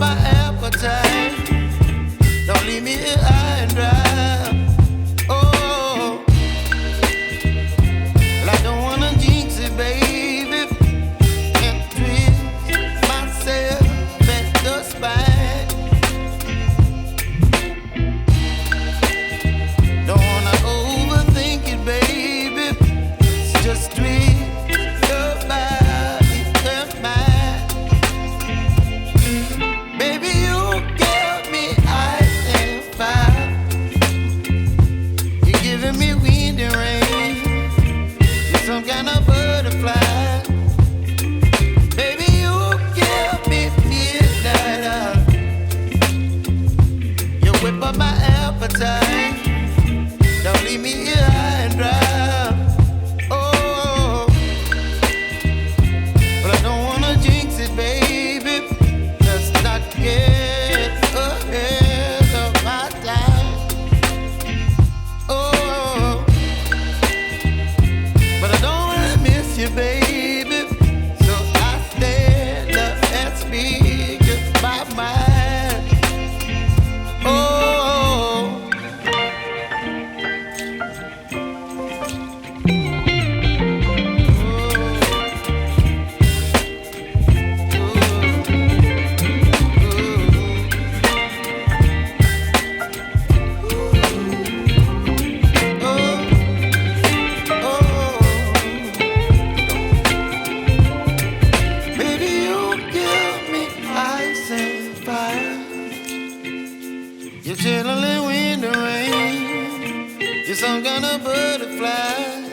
my appetite. Don't leave me here high and dry. Oh, well, I don't wanna jinx it, baby, and twist myself at the spine. Don't wanna overthink it, baby. It's just twist your body and mine. Baby, you give me ice and fire. You're giving me wind and rain. You're some kind of butterfly. Baby, you give me midnight oil. You whip up my appetite. Don't leave me here high and dry. Oh, but I don't wanna jinx it, baby. Let's not get ahead of my time. Oh, but I don't wanna miss you, baby. So I stand up and speak my mind. Oh. Baby, you give me ice and fire. You're chilling in wind and rain. You're some kind of butterfly.